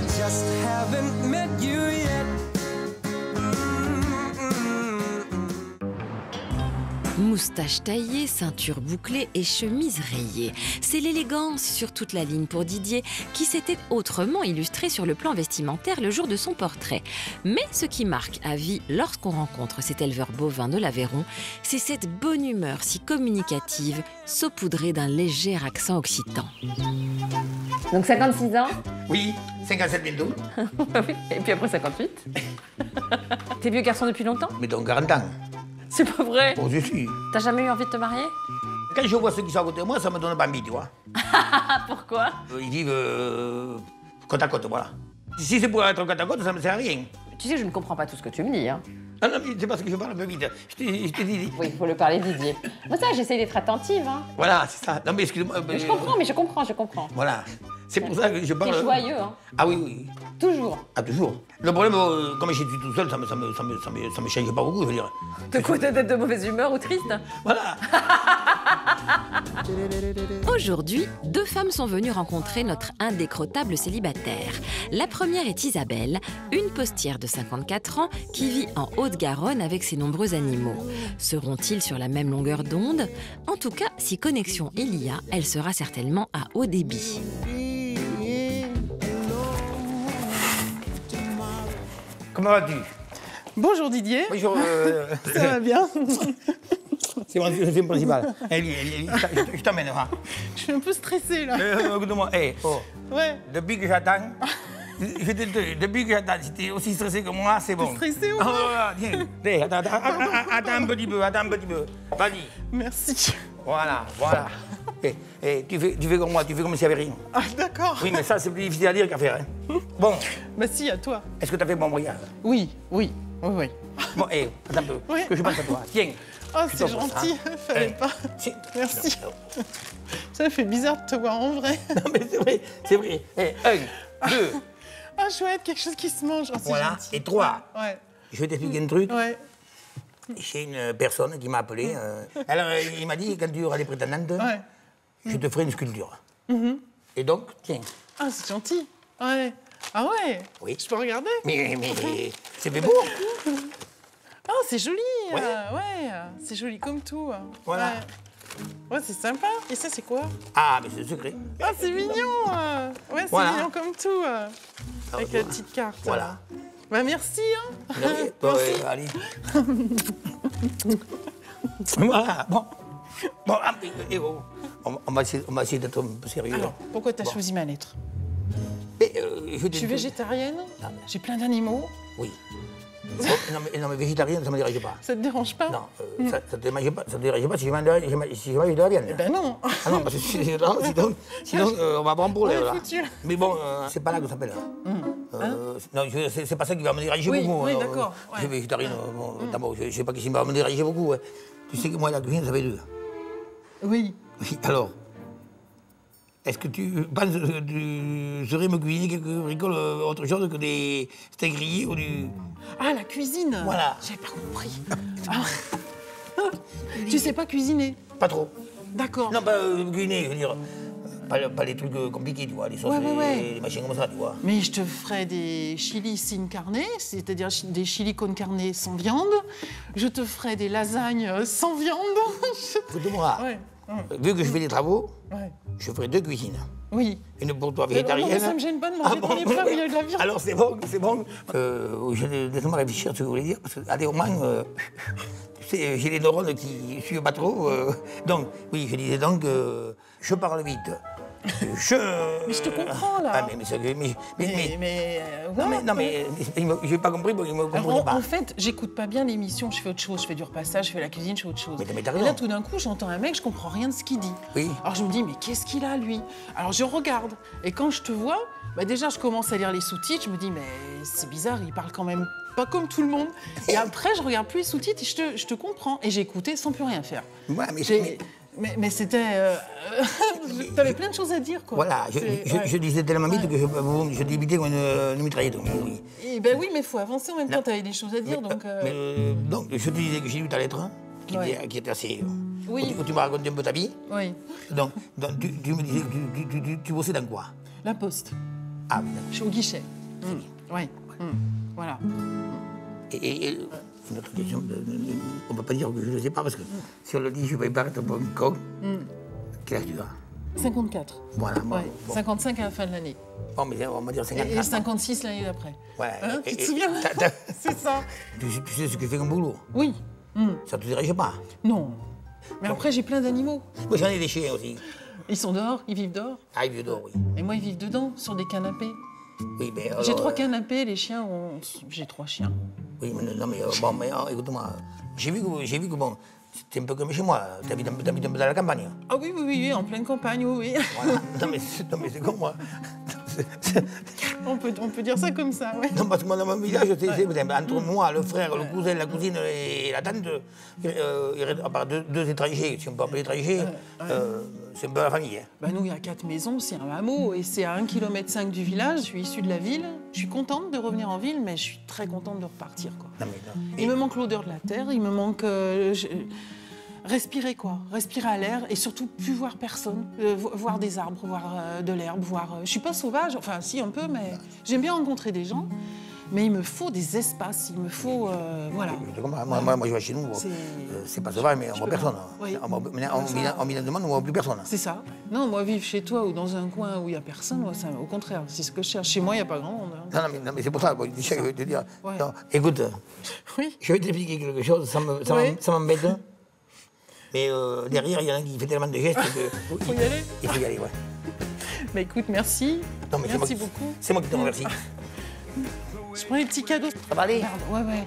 just haven't met you yet. Moustache taillée, ceinture bouclée et chemise rayée. C'est l'élégance sur toute la ligne pour Didier, qui s'était autrement illustré sur le plan vestimentaire le jour de son portrait. Mais ce qui marque à vie lorsqu'on rencontre cet éleveur bovin de l'Aveyron, c'est cette bonne humeur si communicative, saupoudrée d'un léger accent occitan. Donc 56 ans. Oui, 57 bientôt. Oui, et puis après 58. T'es vieux garçon depuis longtemps? Mais donc 40 ans. C'est pas vrai. Oh, je suis. T'as jamais eu envie de te marier? Quand je vois ceux qui sont à côté de moi, ça me donne pas envie, tu vois. Ah, pourquoi? Ils vivent côte à côte, voilà. Si c'est pour être côte à côte, ça me sert à rien. Tu sais, je ne comprends pas tout ce que tu me dis, hein. Ah non, mais c'est parce que je parle un peu vite. Je te dis. Oui, il faut le parler, Didier. Moi, ça, j'essaie d'être attentive, hein. Voilà, c'est ça. Non, mais excuse-moi. Je comprends. Voilà. C'est pour ça que je parle. T'es joyeux, hein. Ah oui, oui. Toujours. Ah, toujours. Le problème, comme je suis tout seul, ça me change pas beaucoup, je veux dire. De quoi t'as d'être de mauvaise humeur ou triste? Voilà. Aujourd'hui, deux femmes sont venues rencontrer notre indécrottable célibataire. La première est Isabelle, une postière de 54 ans qui vit en Haute-Garonne avec ses nombreux animaux. Seront-ils sur la même longueur d'onde? En tout cas, si connexion il y a, elle sera certainement à haut débit. Comment vas-tu? Bonjour Didier. Bonjour. Ça va bien? C'est mon film principal. Je t'emmène, hein. Je suis un peu stressée là. Écoute-moi, hey, oh. Ouais. Depuis que j'attends, depuis que j'attends, si t'es aussi stressé que moi, c'est bon. T'es stressé ou Ah, pas? voilà, tiens. Hey, attends un petit peu, Vas-y. Merci. Voilà. Et tu fais comme moi, tu fais comme s'il n'y avait rien. Ah d'accord. Oui, mais ça, c'est plus difficile à dire qu'à faire. Hein. Bon, Bah si, à toi. est-ce que tu as fait mon voyage? Oui. Bon, attends un peu, Oui. que je pense à toi. Tiens. Oh, Je c'est t'offre ça. gentil. Fallait pas. Tiens. Merci. Ça fait bizarre de te voir en vrai. Non, mais c'est vrai. Hey, 1, 2, Ah chouette, quelque chose qui se mange. Oh, c'est voilà, gentil. et 3. Ouais. Je vais t'expliquer un truc. Ouais. J'ai une personne qui m'a appelé. Alors, il m'a dit, quand tu auras des prétendantes, Ouais. je te ferai une sculpture. Et donc, tiens. Ah, c'est gentil. Ouais. Ah ouais. Oui. Je peux regarder? Mais c'est fait beau. Ah, c'est joli. Ouais. Ouais. C'est joli comme tout. Voilà. Ouais, c'est sympa. Et ça, c'est quoi? Ah, mais c'est le secret. Ah, c'est mignon. Ouais, c'est Voilà. mignon comme tout. Avec la petite carte. Voilà. Bah merci. Hein. Non, mais, Merci. allez. Voilà, bon. Bon, ah, mais, oh, on va essayer d'être un peu sérieux. Alors, pourquoi t'as choisi ma lettre? Et, Je suis végétarienne. Ah, mais- J'ai plein d'animaux. Oui. Oh, non, mais végétarien, ça ne me dérange pas. Ça te dérange pas? Non, ça ne te dérange pas, si je mange de la viande. Ben non. Ah non, parce que sinon on va avoir un problème. On est Là. foutus. Mais bon, c'est pas là que ça s'appelle. Non, c'est pas ça qui va me déranger Oui, beaucoup. oui, d'accord, Je suis ouais. végétarien, d'abord, je sais pas qui va me déranger beaucoup. Ouais. Tu sais que moi, la cuisine, ça fait deux. Oui. Oui, alors, est-ce que tu penses que tu saurais me cuisiner quelque bricole autre chose que des steaks grillés ou du... Ah, la cuisine. Voilà. J'ai pas compris. Ah. Tu sais pas cuisiner? Pas trop. D'accord. Non, pas cuisiner, je veux dire. Pas les trucs compliqués, tu vois, les sauces, Ouais. les machines comme ça, tu vois. Mais je te ferai des chili sin carne, c'est-à-dire des chili con carne sans viande. Je te ferai des lasagnes sans viande. Écoute-moi, Ouais. vu que je fais des travaux, Ouais. je ferai deux cuisines. Oui. Une pour toi Mais végétarienne. non, ça me gêne pas de manger dans les plats où il y a de la viande. Alors c'est bon. Je vais laisse-moi réfléchir à ce que vous voulez dire, parce que, allez, au moins, tu sais, j'ai les neurones qui suivent pas trop. Donc, oui, je disais donc, je parle vite. Mais je te comprends, là. Ah, mais ouais. non, mais j'ai pas compris parce qu'il me comprenait Alors, pas. en fait, j'écoute pas bien l'émission, je fais autre chose, je fais du repassage, je fais la cuisine, je fais autre chose. Mais t'as Et raison. là, tout d'un coup, j'entends un mec, je comprends rien de ce qu'il dit. Oui. Alors je me dis, mais qu'est-ce qu'il a, lui? Alors je regarde, et quand je te vois, bah déjà, je commence à lire les sous-titres, je me dis, mais c'est bizarre, il parle quand même pas comme tout le monde. Et après, je regarde plus les sous-titres et je te comprends. Et j'ai écouté sans plus rien faire. Ouais, Mais c'était... T'avais plein de choses à dire, quoi. Voilà, je disais tellement vite que je débitais comme une mitraillette. Oui. Et ben oui, mais il faut avancer en même temps, t'avais des choses à dire, donc... Donc, je te disais que j'ai lu ta lettre, qui était assez... Oui. Où tu m'as raconté un peu ta vie. Oui, Donc tu me disais que tu bossais dans quoi? la poste. Ah, oui, d'accord. Je suis au guichet. Ouais. Voilà. Et une autre question, on ne peut pas dire que je ne le sais pas, parce que si on le dit, je vais paraître pour un con. Quel âge tu as? 54. Voilà, moi. Ouais. Bon. 55 à la fin de l'année. Bon, mais on va dire 54. Et 56 l'année d'après. Ouais. Hein, tu te souviens? C'est ça. Tu sais ce que je fais comme boulot? Oui. Ça ne te dirige pas? Non. Mais après, j'ai plein d'animaux. Moi, j'en ai des chiens aussi. Ils sont dehors, ils vivent dehors. Ah, ils vivent dehors, oui. Et moi, ils vivent dedans, sur des canapés. Oui, mais J'ai 3 canapés, les chiens ont... J'ai 3 chiens. Oui, mais non, mais bon, mais écoute-moi, j'ai vu que bon, c'était un peu comme chez moi. T'habites un peu dans la campagne. Ah oui, en pleine campagne, oui. Voilà. Non, mais c'est comme moi. On peut dire ça comme ça, ouais. Non, parce que moi, dans mon village, entre moi, le frère, le cousin, la cousine et la tante, à part deux étrangers, si on peut appeler étrangers, c'est un peu la famille. Hein. Bah nous, il y a 4 maisons, c'est un hameau, et c'est à 1,5 km du village. Je suis issue de la ville. Je suis contente de revenir en ville, mais je suis très contente de repartir, quoi. Non, mais non. Il me manque l'odeur de la terre, il me manque... respirer, quoi. Respirer à l'air, et surtout plus voir personne. Voir des arbres, voir de l'herbe, voir... Je suis pas sauvage, enfin si, un peu, mais j'aime bien rencontrer des gens. Mais il me faut des espaces, il me faut... voilà. Moi, je vais chez nous, c'est pas sauvage, mais on voit personne. Oui. On vient de demande, on voit plus personne. C'est ça. Non, moi, vivre chez toi ou dans un coin où il n'y a personne, moi, au contraire, c'est ce que je cherche. Chez moi, il n'y a pas grand monde. Hein. Non, mais c'est pour ça, je vais te dire. Ouais. Non, écoute, Oui. je vais t'expliquer quelque chose, ça m'embête. Mais derrière, il y en a qui fait tellement de gestes que... Faut y aller. Il faut y aller, ouais. Bah écoute, merci. Non, mais Merci beaucoup. C'est moi qui te remercie. Je prends les petits cadeaux. Ça va aller? Merde, ouais.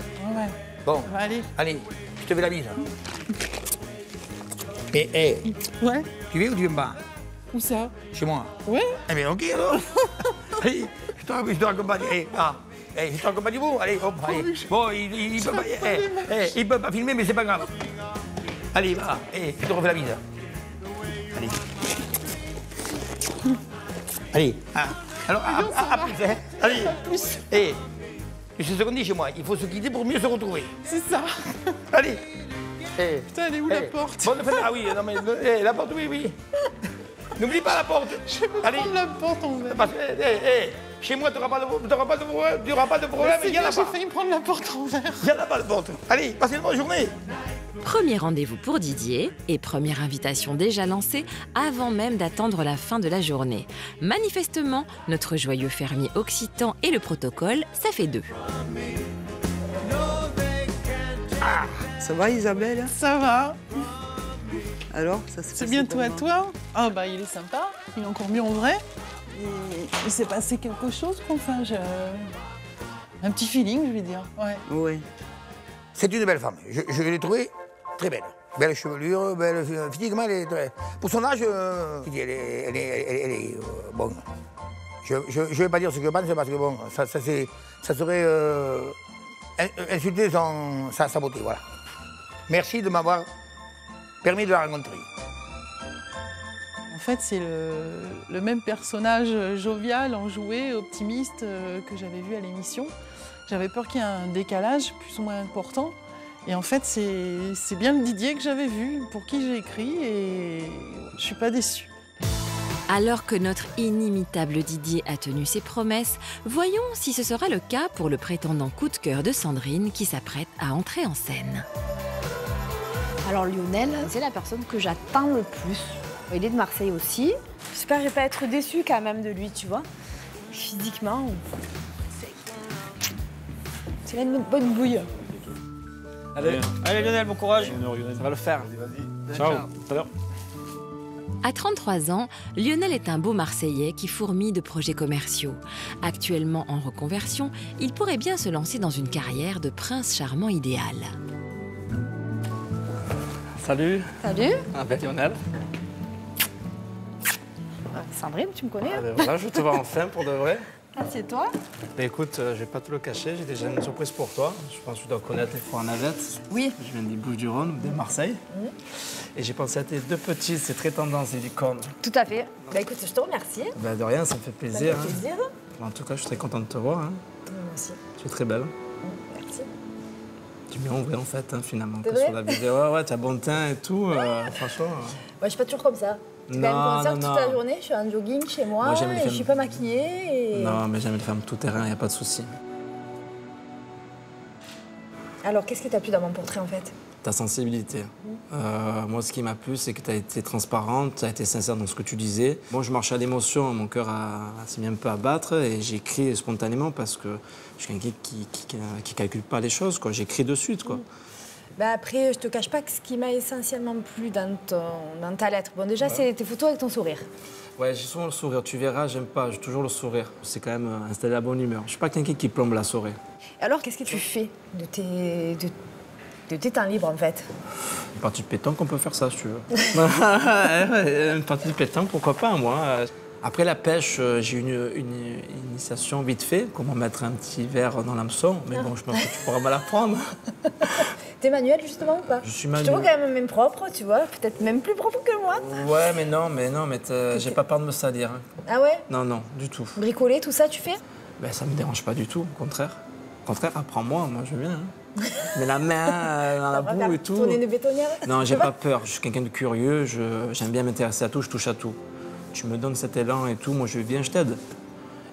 Bon, Ça va aller. allez, je te fais la bise. Et, Ouais. tu viens ou tu viens pas? Où ça? Chez moi. Ouais. Eh bien, ok alors. Allez, je te raccompagne. Je te raccompagne vous. Allez, hop, allez. Bon, il peut pas filmer, mais c'est pas grave. Allez, va. Je te refais la bise. Allez. Allez. Alors, à plus, hein. Allez. Tu sais ce qu'on dit chez moi, il faut se quitter pour mieux se retrouver. C'est ça. Allez. Putain, elle est où la porte? Bonne fête. Ah oui, non mais la porte, oui. N'oublie pas la porte. Je vais me prendre la porte en verre. Parce que, chez moi, tu n'auras pas de problème, il y en a J'ai pas. failli me prendre la porte en verre. Il y en a pas de porte. Allez, passez une bonne journée. Premier rendez-vous pour Didier et première invitation déjà lancée avant même d'attendre la fin de la journée. Manifestement, notre joyeux fermier occitan et le protocole, ça fait 2. Ça va Isabelle? Ça va. Alors, ça C'est bientôt à toi. Ah bah il est sympa. Il est encore mieux en vrai. Il s'est passé quelque chose, quoi. Enfin, un petit feeling, je vais dire. Ouais. Ouais. C'est une belle femme. Je l'ai trouvée très belle. Belle chevelure, belle physiquement, elle est très... Pour son âge, elle est bon. Je ne vais pas dire ce que je pense parce que bon, ça serait insulter sa beauté, voilà. Merci de m'avoir permis de la rencontrer. En fait, c'est le même personnage jovial, enjoué, optimiste que j'avais vu à l'émission. J'avais peur qu'il y ait un décalage plus ou moins important. Et en fait, c'est bien le Didier que j'avais vu, pour qui j'ai écrit, et je suis pas déçue. Alors que notre inimitable Didier a tenu ses promesses, voyons si ce sera le cas pour le prétendant coup de cœur de Sandrine qui s'apprête à entrer en scène. Alors Lionel, c'est la personne que j'attends le plus. Il est de Marseille aussi. J'espère que je vais pas être déçue quand même de lui, tu vois. Physiquement, c'est une bonne bouille. Allez Lionel, bon courage. Ça va le faire. Ciao, tout à l'heure. À 33 ans, Lionel est un beau Marseillais qui fourmille de projets commerciaux. Actuellement en reconversion, il pourrait bien se lancer dans une carrière de prince charmant idéal. Salut. Salut. Ah ben Lionel. Sandrine, tu me connais? Ah ben voilà, je te vois enfin pour de vrai. Ah, c'est toi? Ben écoute, je vais pas te le cacher, j'ai déjà une surprise pour toi. Je pense que tu dois connaître les foires Navette. Oui. Je viens des Bouches-du-Rhône, de Marseille. Et j'ai pensé à tes 2 petites, c'est très tendance, les licornes. Tout à fait. Bah écoute, je te remercie. Ben de rien, ça me fait Ça plaisir. me fait plaisir. En tout cas, je suis très content de te voir. Moi aussi. Tu es très belle. Merci. Tu m'es en vrai en fait, finalement. C'est Que vrai sur la vidéo, ouais, tu as bon teint et tout. Franchement. Ouais, je suis pas toujours comme ça. Tu vas me concert toute la non. journée, je suis en jogging chez moi, Moi, j'aime les et je femmes. suis pas maquillée. Et... Non, mais j'aime les femmes tout terrain, il n'y a pas de souci. Alors, qu'est-ce qui t'a plu dans mon portrait en fait? Ta sensibilité. Moi, ce qui m'a plu, c'est que tu as été transparente, tu as été sincère dans ce que tu disais. Moi, je marche à l'émotion, mon cœur s'est mis un peu à battre et j'écris spontanément parce que je suis quelqu'un qui calcule pas les choses, quoi. J'écris de suite, quoi. Bah après, je te cache pas que ce qui m'a essentiellement plu dans ta lettre, bon déjà, c'est tes photos avec ton sourire. Ouais, j'ai souvent le sourire. Tu verras, j'aime pas, j'ai toujours le sourire. C'est quand même installer la bonne humeur. Je suis pas quelqu'un qui plombe la soirée. Alors, qu'est-ce que tu fais de tes temps libres en fait? Une partie de pétanque, on peut faire ça, si tu veux. Une partie de pétanque, pourquoi pas, moi. Après la pêche, j'ai une initiation vite fait, comment mettre un petit verre dans l'hameçon. Mais bon, je pense que tu pourras me l'apprendre. T'es manuel justement ou pas? Je suis Je te manuel. vois quand même propre, tu vois, peut-être même plus propre que moi. Ouais, mais non, j'ai pas peur de me salir. Hein. Ah ouais? Non, du tout. Bricoler, tout ça, tu fais? Ben, ça me dérange pas du tout, au contraire. Au contraire, apprends-moi, moi je viens. Hein. Mais la main dans la boue et tout. Tourner une bétonnière? Non, j'ai pas peur. Je suis quelqu'un de curieux. J'aime bien m'intéresser à tout. Je touche à tout. Tu me donnes cet élan et tout. Moi, je viens, je t'aide.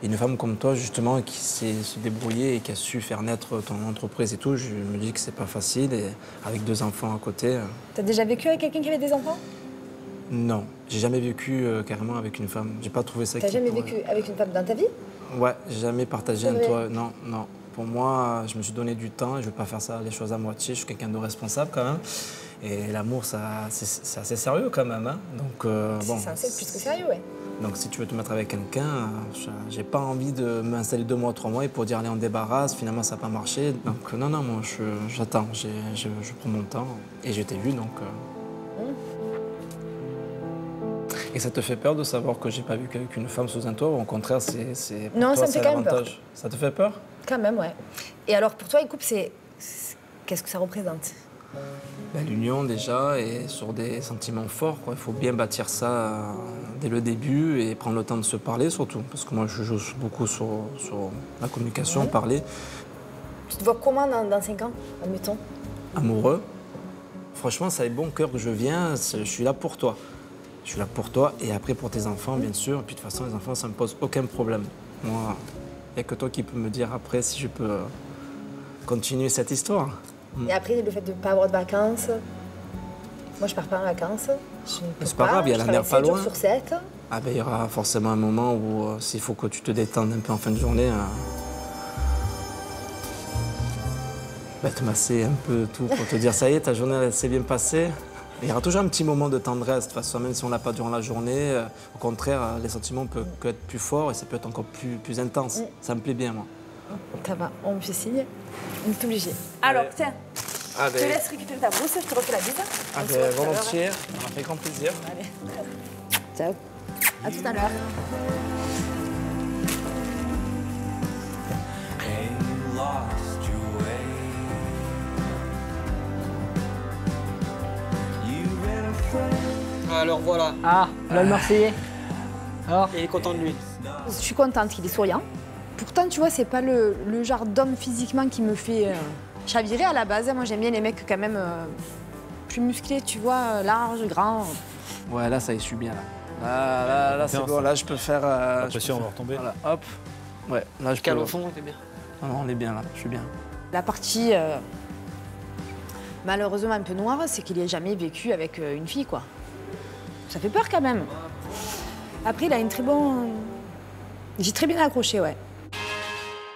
Et une femme comme toi, justement, qui sait se débrouiller et qui a su faire naître ton entreprise et tout, je me dis que c'est pas facile. Et avec 2 enfants à côté. T'as déjà vécu avec quelqu'un qui avait des enfants? Non, j'ai jamais vécu carrément avec une femme. J'ai pas trouvé ça. T'as jamais vécu avec une femme dans ta vie? Ouais, j'ai jamais partagé C'est un vrai. toit. Non. Pour moi, je me suis donné du temps et je veux pas faire ça, les choses à moitié. Je suis quelqu'un de responsable quand même. Et l'amour, c'est assez sérieux quand même. Hein. Donc, bon. C'est censé être plus que sérieux, ouais. Donc, si tu veux te mettre avec quelqu'un, j'ai pas envie de m'installer 2 mois, 3 mois et pour dire allez, on débarrasse. Finalement, ça n'a pas marché. Donc, non, moi, j'attends. Je prends mon temps. Et je t'ai vu, donc. Et ça te fait peur de savoir que j'ai pas vu qu'avec une femme sous un toit? Ou au contraire, c'est pour Non, toi, ça me c'est fait quand même peur. l'avantage. Ça te fait peur? Quand même, ouais. Et alors, pour toi, une couple, qu'est-ce que ça représente? Ben, l'union déjà, et sur des sentiments forts, quoi. Il faut bien bâtir ça dès le début et prendre le temps de se parler surtout. Parce que moi, je joue beaucoup sur la communication, parler. Tu te vois comment dans 5 ans, admettons? Amoureux. Franchement, c'est avec bon cœur que je viens. Je suis là pour toi. Je suis là pour toi et après pour tes enfants, bien sûr. Et puis de toute façon, les enfants, ça me pose aucun problème. Moi, il n'y a que toi qui peux me dire après si je peux continuer cette histoire. Et après, le fait de ne pas avoir de vacances. Moi, je pars pas en vacances. C'est pas grave, il y a la mer pas loin. 7 jours sur 7. Ah ben, il y aura forcément un moment où s'il faut que tu te détendes un peu en fin de journée, te masser un peu tout pour te dire ça y est, ta journée elle s'est bien passée. Il y aura toujours un petit moment de tendresse, de toute façon, même si on l'a pas durant la journée. Au contraire, les sentiments peuvent être plus forts et ça peut être encore plus intense. Ça me plaît bien, moi. Ça va, on me fait signe. On est obligé. Alors, tiens, Ah je te laisse récupérer ta brousse, je te refais la bise. On se voit tout à l'heure. volontiers, ça m'a fait grand plaisir. Allez. Ciao. À tout à l'heure. Ain't lost your way. You ran afraid. Alors voilà, Ah, là le Marseillais. Alors il est content de lui. Je suis contente qu'il est souriant. Pourtant, tu vois, c'est pas le genre d'homme physiquement qui me fait chavirer à la base. Moi, j'aime bien les mecs quand même plus musclés, tu vois, larges, grands. Ouais, là, ça essuie bien, là. Là, c'est bon. Là, je peux faire... Attention, on va retomber. Voilà, hop. Ouais, là, je peux... Calme au fond, t'es bien. Non, on est bien, là. Je suis bien. La partie malheureusement un peu noire, c'est qu'il n'ait jamais vécu avec une fille, quoi. Ça fait peur quand même. Après, il a une très bonne... J'ai très bien accroché, ouais.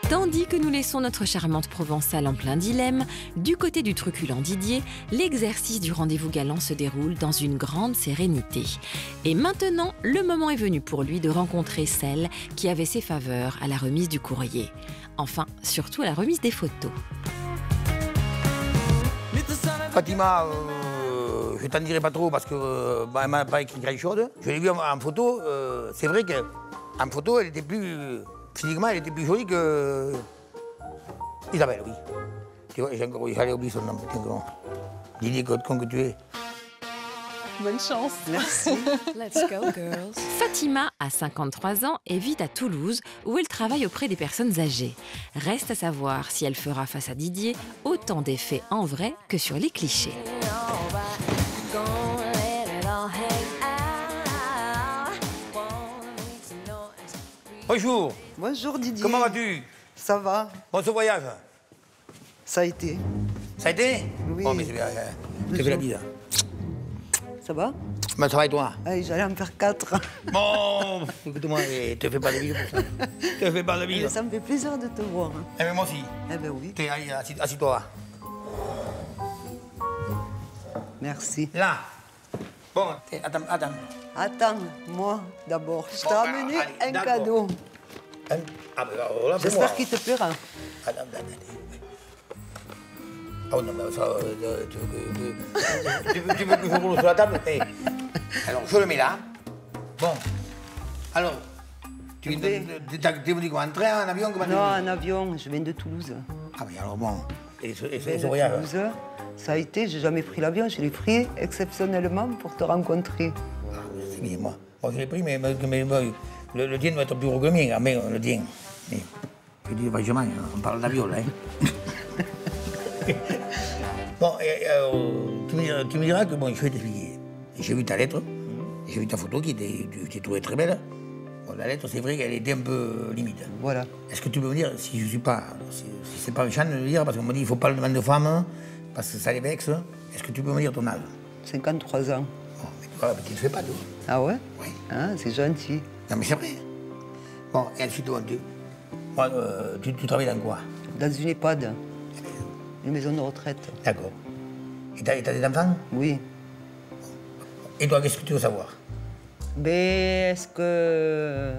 Tandis que nous laissons notre charmante provençale en plein dilemme, du côté du truculent Didier, l'exercice du rendez-vous galant se déroule dans une grande sérénité. Et maintenant, le moment est venu pour lui de rencontrer celle qui avait ses faveurs à la remise du courrier. Enfin, surtout à la remise des photos. Fatima, je t'en dirai pas trop parce que elle m'a pas écrit grand-chose. Je l'ai vue en photo. C'est vrai qu'en photo, elle était plus... Physiquement, elle était plus jolie que... Isabelle, oui. Tu vois, j'allais oublier son nom. Didier, con que tu es. Bonne chance. Merci. Let's go, girls. Fatima a 53 ans et vit à Toulouse, où elle travaille auprès des personnes âgées. Reste à savoir si elle fera face à Didier autant d'effets en vrai que sur les clichés. Bonjour. Bonjour Didier. Comment vas-tu? Ça va? Bon, ce voyage, Ça a été. ça a été? Oui. Bon, mais c'est bien. Tu fais la bise. Ça va? Mais ça va et toi? Allez, j'allais en faire 4. Bon, écoute-moi, te fais pas de bise pour ça. Te fais pas de bise. Ça me fait plaisir de te voir. Eh bien, moi aussi. Eh ben oui. Allez, assis-toi. Merci. Là. Bon, attends. Attends, moi, d'abord. Je t'ai Bon, amené allez, un d'accord. cadeau. Ah, ben alors là, c'est moi. J'espère qu'il te plaira. Attends. Oh non, mais ça, tu veux que je roule sur la table? Eh. Alors, je le mets là. Bon. Alors, tu t'es venu quoi? En train, en avion? Non, en avion, je viens de Toulouse. Ah oui, alors bon. Et Je viens ce de voyage? Toulouse. Ça a été, j'ai jamais pris l'avion, je l'ai pris exceptionnellement pour te rencontrer. Ah, c'est bien, moi. Bon, je l'ai pris, mais le tien doit être plus gros que le mien, mais le tien. Mais, je dis, franchement, on parle d'avion, là. Hein. Bon, tu me diras que, bon, je vais t'expliquer. J'ai vu ta lettre, j'ai vu ta photo qui était, je t'ai trouvé très belle. Bon, la lettre, c'est vrai qu'elle était un peu limite. Voilà. Est-ce que tu peux me dire, si je suis pas, si c'est pas méchant de le dire, parce qu'on m'a dit, il faut pas le demander aux femmes, parce que ça les vexe, est-ce que tu peux me dire ton âge? 53 ans. Bon, mais tu vois, tu ne le fais pas, toi. Ah ouais? Oui. Ah, c'est gentil. Non, mais c'est vrai. Bon, et ensuite, bon, tu travailles dans quoi? Dans une EHPAD. Une maison de retraite. D'accord. Et t'as des enfants? Oui. Et toi, qu'est-ce que tu veux savoir? Mais est-ce que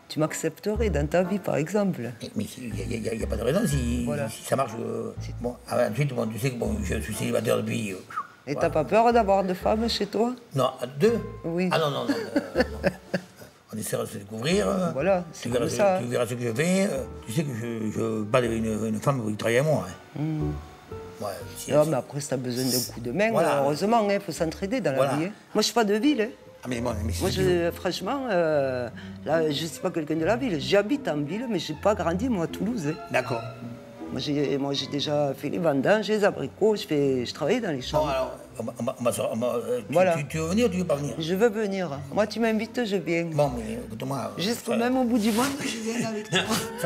tu m'accepterais dans ta vie, par exemple? Mais il n'y a pas de raison si, Voilà. si ça marche. Bon, ensuite, bon, tu sais que bon, je suis célibataire depuis. Et t'as pas peur d'avoir de femmes chez toi? Non, deux? Oui. Ah non. On essaiera de se découvrir. Voilà, Tu c'est verras, comme ça. tu verras ce que je fais. Tu sais que je bats une femme qui travaille avec moi. Hein. Ouais, Non, mais après, si t'as besoin d'un coup de main, Voilà. heureusement, il faut s'entraider dans Voilà. la vie. Hein. Moi, je suis pas de ville. Hein. Ah, mais bon, mais Moi, franchement, là, je suis pas quelqu'un de la ville. J'habite en ville, mais j'ai pas grandi, moi, à Toulouse. Hein. D'accord. Moi, j'ai déjà fait les vendanges, les abricots, je travaillais dans les champs. Bon, alors, Voilà. tu veux venir ou tu veux pas venir? Je veux venir. Moi, tu m'invites, je viens. Bon, mais écoute-moi. Jusqu'au même au bout du monde, je viens avec toi.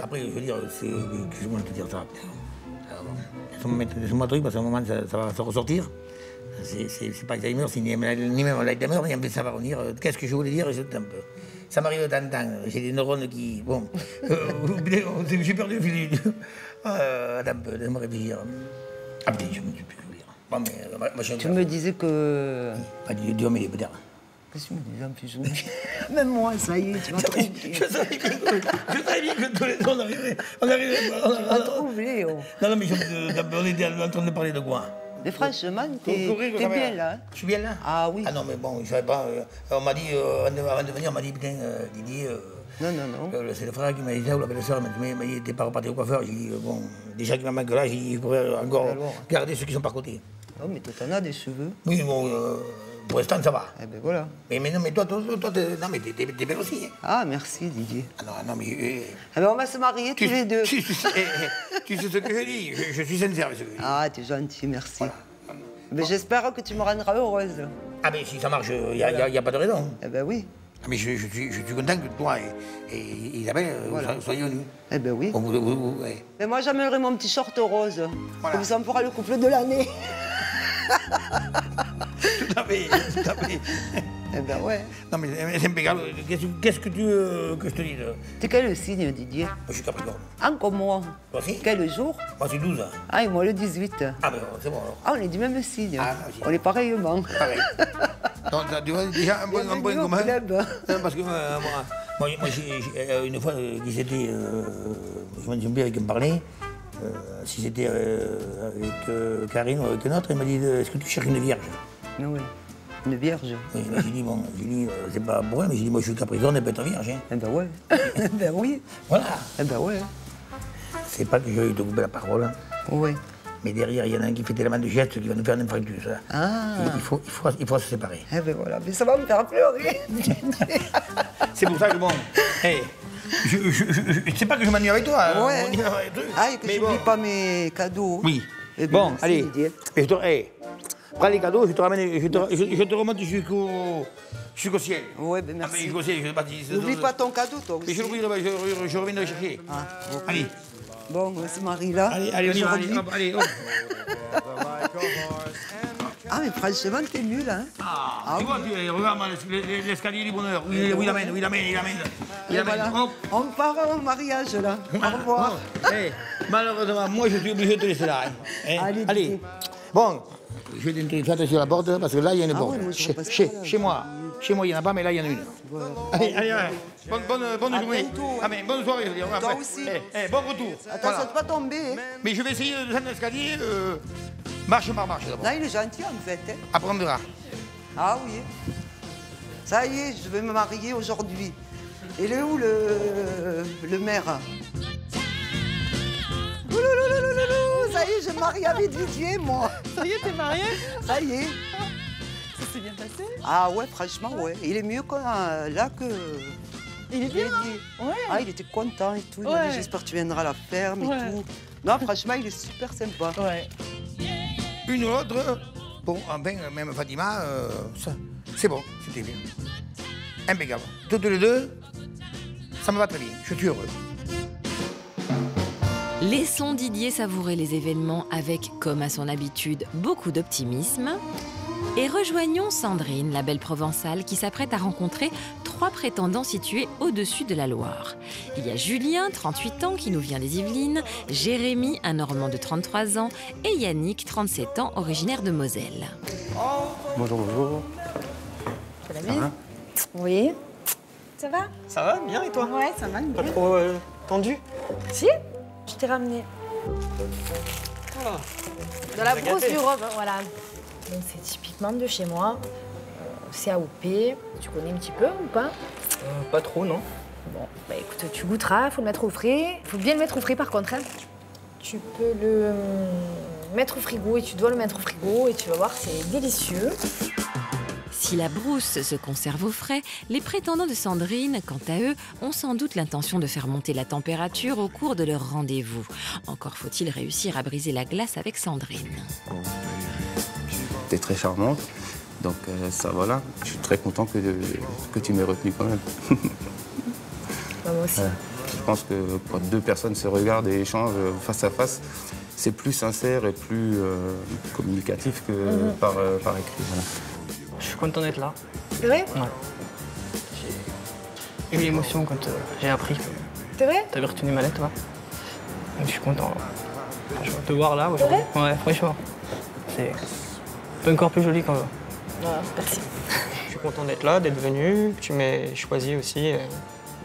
Après, je veux dire, c'est. Excuse-moi de te dire ça. Laisse-moi un truc, parce qu'à un moment, ça va ressortir. C'est pas Alzheimer, c'est ni même Alzheimer, mais en plus, ça va revenir. Qu'est-ce que je voulais dire? Ça m'arrive de temps en temps. J'ai des neurones qui. Bon. J'ai perdu le fil. Attends un peu, laisse-moi réfléchir. Ah, putain, je me suis plus dire. Bon, mais. Tu me disais que... Pas du homme, peut-être. Qu'est-ce que tu me disais en plus? J'oublie. Même moi, ça y est, tu m'as troublé. Je savais bien que tous les deux, on arriverait. Tu m'as troublé, oh. Non, mais on était en train de parler de quoi? Mais franchement, t'es bien là. Hein. Je suis bien là? Ah oui. Ah non, mais bon, je savais pas. On m'a dit, avant de venir, on m'a dit, putain, Didier. Non. C'est le frère qui m'a dit ça, ou la belle-sœur, il m'a dit, t'es pas reparti au coiffeur. J'ai dit, bon, déjà qu'il m'a manqué là, j'ai dit, je pourrais encore garder ceux qui sont par côté. Non, mais toi, t'en as des cheveux. Oui, bon, pour l'instant, ça va. Eh ben voilà. Mais non, mais toi, non, mais t'es belle aussi. Hein. Ah, merci, Didier. Ah non, mais. Eh ben, on va se marier tous les deux. Tu sais ce que je dis, je suis sincère avec ce que je dis. Ah, t'es gentil, merci. Voilà. Mais j'espère que tu me rendras heureuse. Ah, mais si ça marche, il n'y a pas de raison. Eh ben oui. Ah, mais je suis content que toi et Isabelle soyez venus. Eh ben oui. Ouais. Mais moi, j'amènerai mon petit short rose. Voilà. Comme ça, on fera le couple de l'année. Tout à fait. Eh ben ouais. Non, mais c'est impeccable. Qu'est-ce que tu veux que je te dise? T'es quel signe, Didier? Moi, je suis Capricorne. Encore moi. Toi aussi? Quel jour? Moi, c'est 12 ans. Ah, et moi, le 18. Ah, mais c'est bon alors. Ah, on est du même signe. Ah, aussi. On est pareillement. Pareil. Donc, tu vois déjà un point Bienvenue au commun. club. Non, parce que moi une fois, qu'ils étaient. Je me souviens avec qui me parlait. Si c'était avec Karine ou avec un autre, il m'a dit est-ce que tu cherches une vierge? Ah oui, une vierge. Oui, j'ai dit bon, c'est pas pour elle, mais j'ai dit moi je suis Capricorne, elle peut être vierge. Hein. Eh ben ouais. Eh ben oui. Voilà. Eh ben ouais. C'est pas que j'ai eu te couper la parole, hein, Oui. mais derrière il y en a un qui fait tellement de gestes qui va nous faire un infarctus. Hein. Ah. Il faut se séparer. Eh ben voilà, mais ça va me faire pleurer. C'est pour ça que bon. Hey, c'est pas que je m'ennuie avec toi. Hein, Ouais. on y va avec toi, Ah, et que mais j'oublie bon. pas mes cadeaux. Oui. Eh ben, Bon, merci, allez. Didier. Et je te- hey, prends les cadeaux, je te ramène, je te remonte jusqu'au ciel. Ouais, ben merci. Jusqu'au ciel, je baptise. N'oublie pas ton cadeau, toi aussi. Mais je l'oublierai, je reviens le chercher. Ah, bon. Allez. Bon, c'est Marie là. Allez, on y va, allez, hop. Ah, mais franchement, t'es nul, hein. Ah, tu vois, regarde l'escalier du bonheur. Où il amène. Et voilà. Hop. On part au mariage, là. Au revoir. Malheureusement, moi, je suis obligé de te laisser là. Allez. Bon, je vais t'introduire, fais attention à la porte, parce que là, il y a une porte. ouais, moi, je repasse pas, là. Chez moi, il n'y en a pas, mais là, il y en a une. Voilà. Allez. Bonne journée. bientôt. Ah, mais bonne soirée, je veux dire. Toi Après. aussi. Bon retour. Attention Voilà. de pas tomber. Hein. Mais je vais essayer de descendre l'escalier, marche par marche d'abord. Non, il est gentil, en fait. Hein. Après, on verra. Ah oui. Ça y est, je vais me marier aujourd'hui. Il est où le maire? Oulouloulouloulou, ça y est, je me marie avec Didier, moi. Ça y est, t'es mariée? Ça y est. Ça s'est bien passé? Ah ouais, franchement, ouais. Il est mieux là que... Il est bien, hein? Ouais. Ah, il était content et tout. Il m'a Ouais. dit, j'espère que tu viendras à la ferme Ouais. et tout. Non, franchement, il est super sympa. Ouais. Une ou l'autre, bon, enfin, même Fatima, c'est bon, c'était bien. Impeccable. Toutes les deux, ça me va très bien. Je suis heureux. Laissons Didier savourer les événements avec, comme à son habitude, beaucoup d'optimisme. Et rejoignons Sandrine, la belle provençale, qui s'apprête à rencontrer 3 prétendants situés au-dessus de la Loire. Il y a Julien, 38 ans, qui nous vient des Yvelines, Jérémy, un Normand de 33 ans, et Yannick, 37 ans, originaire de Moselle. Bonjour. Tu l'as mis? Oui. Ça va? Ça va bien et toi? Ouais, ça va. Pas trop tendu? Si, je t'ai ramené. Voilà. Dans la T'as brousse gâté. du Rhum, voilà. Donc c'est typiquement de chez moi. C'est AOP. Tu connais un petit peu ou pas? Pas trop, non? Bon, bah écoute, tu goûteras, faut le mettre au frais. Faut bien le mettre au frais par contre. Hein. Tu peux le mettre au frigo et tu dois le mettre au frigo et tu vas voir, c'est délicieux. Si la brousse se conserve au frais, les prétendants de Sandrine, quant à eux, ont sans doute l'intention de faire monter la température au cours de leur rendez-vous. Encore faut-il réussir à briser la glace avec Sandrine. T'es très charmante, donc ça voilà. Je suis très content que tu m'aies retenu quand même. Bah, moi aussi. Je pense que quand 2 personnes se regardent et échangent face à face, c'est plus sincère et plus communicatif que par écrit. Voilà. Je suis content d'être là. C'est vrai? Ouais. J'ai eu l'émotion quand j'ai appris que C'est vrai? t'avais retenu ma lettre, toi. Donc, je suis content. Franchement, te voir là aujourd'hui. Ouais, franchement. C'est encore plus joli quand même. Voilà, merci. Je suis content d'être là, d'être venu, que tu m'aies choisi aussi.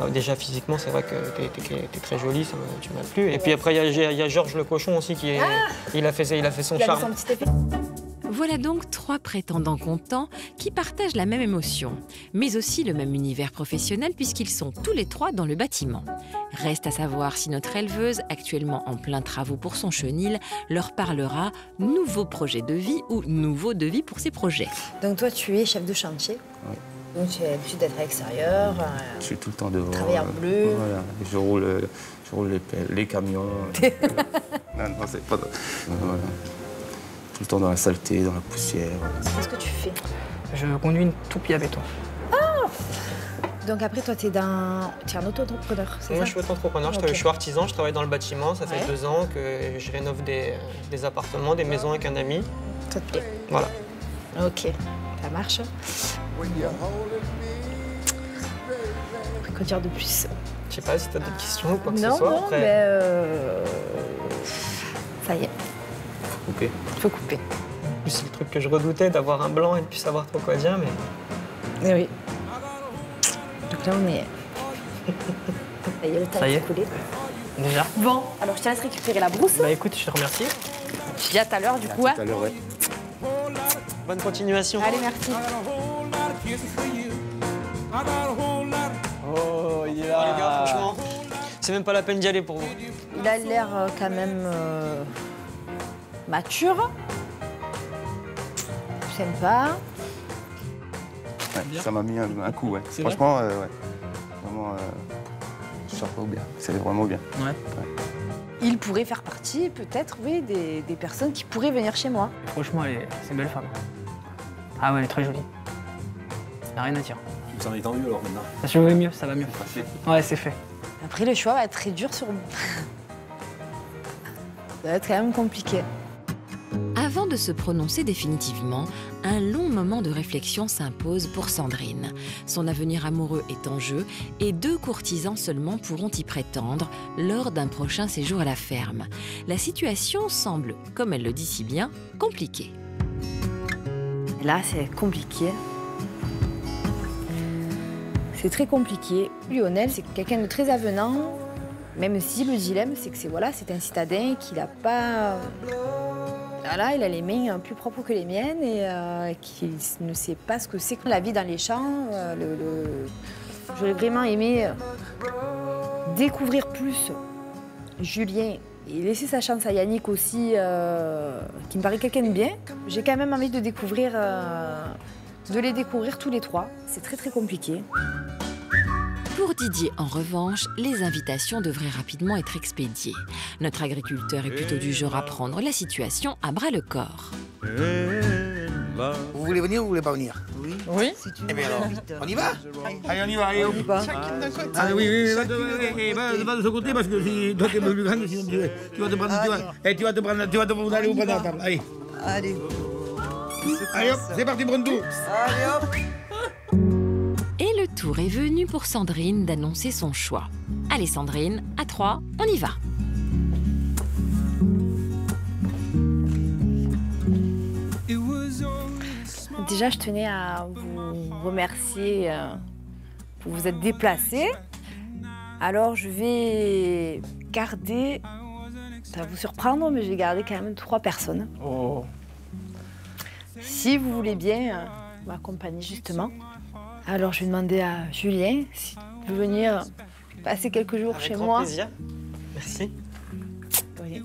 Bah, déjà physiquement, c'est vrai que t'es très jolie, tu m'as plu. Et puis après, il y a Georges le cochon aussi qui est. Il a fait son Il a mis charme. son petit effet. Voilà donc 3 prétendants contents qui partagent la même émotion, mais aussi le même univers professionnel puisqu'ils sont tous les 3 dans le bâtiment. Reste à savoir si notre éleveuse, actuellement en plein travaux pour son chenil, leur parlera nouveau projet de vie ou nouveau devis pour ses projets. Donc toi, tu es chef de chantier. Oui. Donc tu as l'habitude d'être à l'extérieur. Je suis tout le temps dehors. Travailler en bleu. Voilà. Je roule les pelles, les camions. Non, c'est pas... Voilà. Tout le temps dans la saleté, dans la poussière. Qu'est-ce que tu fais? Je conduis une toupie à béton. Donc après, toi, tu es un auto-entrepreneur, c'est Moi, ça? je suis auto-entrepreneur, Ok. je suis artisan, je travaille dans le bâtiment. Ça fait Ouais. 2 ans que je rénove des appartements, des maisons avec un ami. Ça te plaît? Voilà. Ok, ça marche. Que dire de plus? Je sais pas si t'as d'autres questions ou quoi que Non, ce soit. non, Après, mais ça y est, Coupé. faut couper. c'est le truc que je redoutais, d'avoir un blanc et de plus savoir trop quoi dire, mais Eh oui. Donc là, on est... Ça y est, le temps Ça y est est. coulé. déjà. Bon, alors je te laisse récupérer la brousse. Bah écoute, je te remercie. Je te dis à tout à l'heure, du coup. Hein. Tout à l'heure, ouais. Bonne continuation. Allez, merci. Oh, il est là. Les gars, franchement, c'est même pas la peine d'y aller pour vous. Il a l'air quand même mature. Sympa. Ouais, ça m'a mis un coup, ouais. C'est vrai Franchement, ouais. Vraiment, chapeau bien. C'est vraiment bien. Ouais. il pourrait faire partie, peut-être, oui, des personnes qui pourraient venir chez moi. Franchement, c'est une belle femme. Ah ouais, elle est très jolie. Il n'y a rien à dire. Vous en êtes tendu alors maintenant? Ça va mieux, ça va mieux. Ouais, c'est fait. Après, le choix va être très dur sur moi. Ça va être quand même compliqué. Avant de se prononcer définitivement, un long moment de réflexion s'impose pour Sandrine. Son avenir amoureux est en jeu et 2 courtisans seulement pourront y prétendre lors d'un prochain séjour à la ferme. La situation semble, comme elle le dit si bien, compliquée. Là, c'est compliqué. C'est très compliqué. Lionel, c'est quelqu'un de très avenant, même si le dilemme, c'est que c'est un citadin qu'il n'a pas... Voilà, il a les mains plus propres que les miennes et qui ne sait pas ce que c'est que la vie dans les champs. J'aurais vraiment aimé découvrir plus Julien et laisser sa chance à Yannick aussi, qui me paraît quelqu'un de bien. J'ai quand même envie de les découvrir tous les 3. C'est très très compliqué. Pour Didier, en revanche, les invitations devraient rapidement être expédiées. Notre agriculteur est plutôt du genre à prendre la situation à bras-le-corps. Vous voulez venir ou vous voulez pas venir? Oui. Eh bien alors, on y va? Allez, on y va, allez, on y va. Chacune d'un côté. Ah oui, va de ce côté parce que si toi t'es plus grande, sinon tu vas te prendre, tu vas te prendre, aller au prendre la table, allez. Allez. Allez hop, c'est parti pour un tour. Allez hop. Et le tour est venu pour Sandrine d'annoncer son choix. Allez Sandrine, à 3, on y va. Déjà, je tenais à vous remercier pour vous être déplacés. Alors, je vais garder, ça va vous surprendre, mais je vais garder quand même 3 personnes. Oh. Si vous voulez bien m'accompagner justement. Alors, je vais demander à Julien s'il veut venir passer quelques jours Avec chez grand moi. plaisir. Merci. Oui.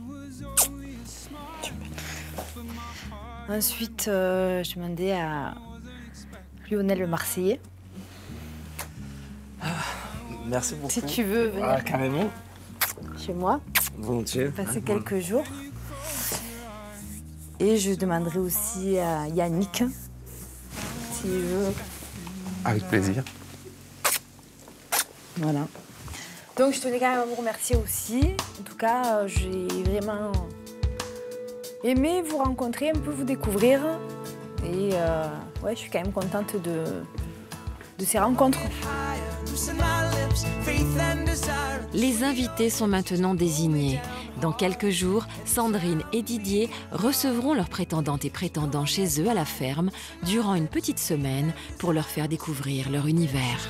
Ensuite, je vais demander à Lionel le Marseillais. Merci beaucoup. Si tu veux venir Carrément. chez moi, Volontiers. passer quelques jours. Et je demanderai aussi à Yannick s'il veut. Avec plaisir. Voilà. Donc je tenais quand même à vous remercier aussi. En tout cas, j'ai vraiment aimé vous rencontrer, un peu vous découvrir. Et ouais, je suis quand même contente de ces rencontres. Les invités sont maintenant désignés. Dans quelques jours, Sandrine et Didier recevront leurs prétendantes et prétendants chez eux à la ferme durant une petite semaine pour leur faire découvrir leur univers.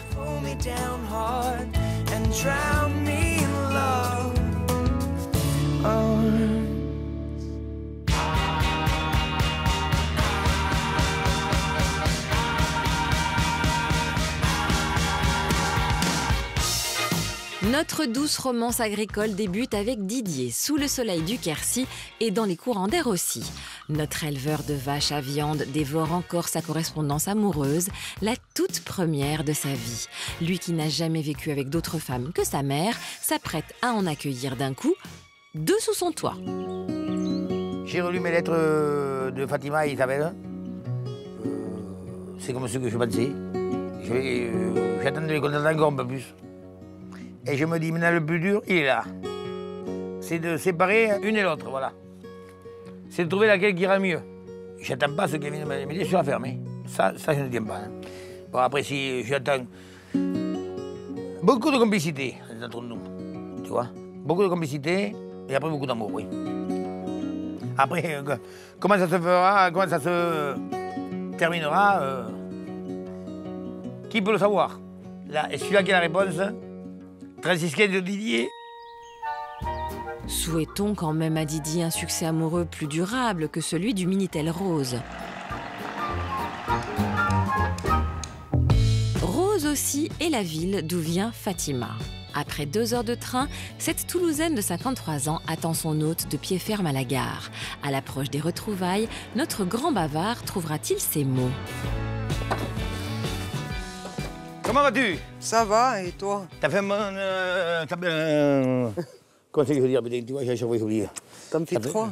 Notre douce romance agricole débute avec Didier, sous le soleil du Quercy et dans les courants d'air aussi. Notre éleveur de vaches à viande dévore encore sa correspondance amoureuse, la toute première de sa vie. Lui qui n'a jamais vécu avec d'autres femmes que sa mère, s'apprête à en accueillir d'un coup 2 sous son toit. J'ai relu mes lettres de Fatima et Isabelle. C'est comme ce que je pensais. J'attends de les contenter encore un peu plus. Et je me dis, maintenant le plus dur, il est là. C'est de séparer une et l'autre, voilà. C'est de trouver laquelle qui ira mieux. J'attends pas ce qui vient de m'aider sur la ferme. Ça, je ne tiens pas. Bon, après, si j'attends beaucoup de complicité entre nous, tu vois. Beaucoup de complicité et après beaucoup d'amour, oui. Après, comment ça se fera, comment ça se terminera, qui peut le savoir? Là, et celui-là qui a la réponse, franciscaine de Didier. Souhaitons quand même à Didier un succès amoureux plus durable que celui du Minitel Rose. Rose aussi est la ville d'où vient Fatima. Après 2 heures de train, cette Toulousaine de 53 ans attend son hôte de pied ferme à la gare. À l'approche des retrouvailles, notre grand bavard trouvera-t-il ses mots? Comment vas-tu? Ça va, et toi? T'as fait Comment c'est que je veux dire, putain, tu vois, j'ai chaque fois oublié. T'en fais 3.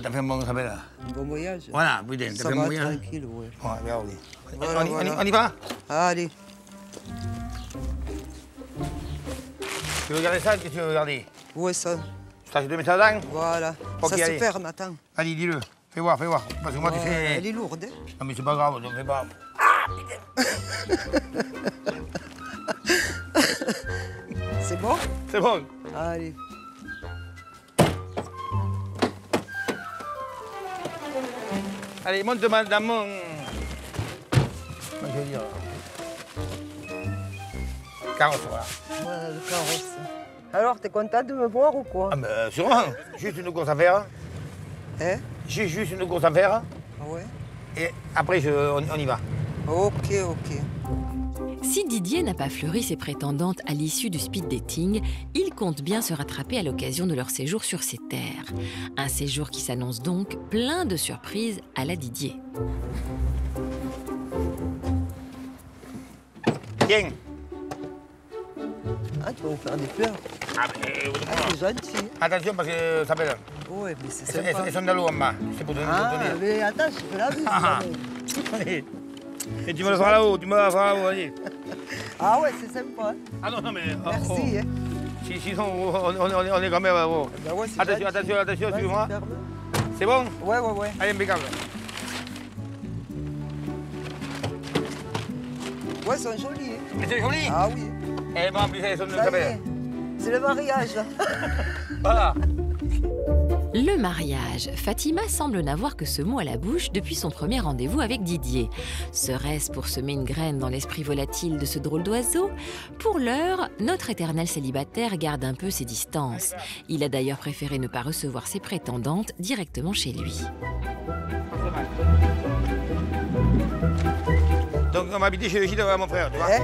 T'as fait un bon, ça s'appelle là. Un bon voyage. Voilà, putain, t'as Ça fait un va, bon voyage. tranquille, ouais. Ouais, bien, oui. Voilà, voilà. On y va? Allez. Tu veux regarder ça? Qu'est-ce que tu veux regarder? Où est ça? Ça, je te mets ça dedans? Voilà. Ok, Ça se allez. ferme, attends. Allez, dis-le. Fais voir, fais voir. Parce que moi, tu sais. Elle est lourde, hein? Non, mais c'est pas grave, ne fais pas. C'est bon? C'est bon. Allez. Allez, monte dans mon. Comment je veux dire? Carrosse, voilà. Voilà, le carrosse. Alors, t'es content de me voir ou quoi? Ah, ben, sûrement. Juste une course à faire. Hein? J'ai juste une course à faire. Ah ouais? Et après, on y va. Ok, ok. Si Didier n'a pas fleuri ses prétendantes à l'issue du speed dating, il compte bien se rattraper à l'occasion de leur séjour sur ces terres. Un séjour qui s'annonce donc plein de surprises à la Didier. Tiens. Ah, tu vas vous faire des fleurs? Ah, mais, Ah, c'est gentil. attention parce que ça s'appelle. Ouais, mais c'est Elles sympa. sont de l'eau en bas. C'est pour donner. Ah, mais attends, je fais la bise. Ah. Allez. Et tu me le feras là-haut, tu me le feras là-haut, allez. Ah ouais, c'est sympa. Ah non, non, mais. Merci, hein. Sinon, on est quand même. Oh. Ben ouais, c'est Attention, gentil. attention, Vas-y, suis-moi. ferme. C'est bon? Ouais, ouais, ouais. Allez, impeccable. Ouais, elles sont jolies. Hein. Mais c'est joli. Ah oui. Et bon, en plus, elles sont de Ça y s'appelle. est, c'est le mariage. Voilà. Le mariage. Fatima semble n'avoir que ce mot à la bouche depuis son premier rendez-vous avec Didier. Serait-ce pour semer une graine dans l'esprit volatile de ce drôle d'oiseau? Pour l'heure, notre éternel célibataire garde un peu ses distances. Il a d'ailleurs préféré ne pas recevoir ses prétendantes directement chez lui. Donc, on va habiter chez le gîte de mon frère, tu vois. Hein?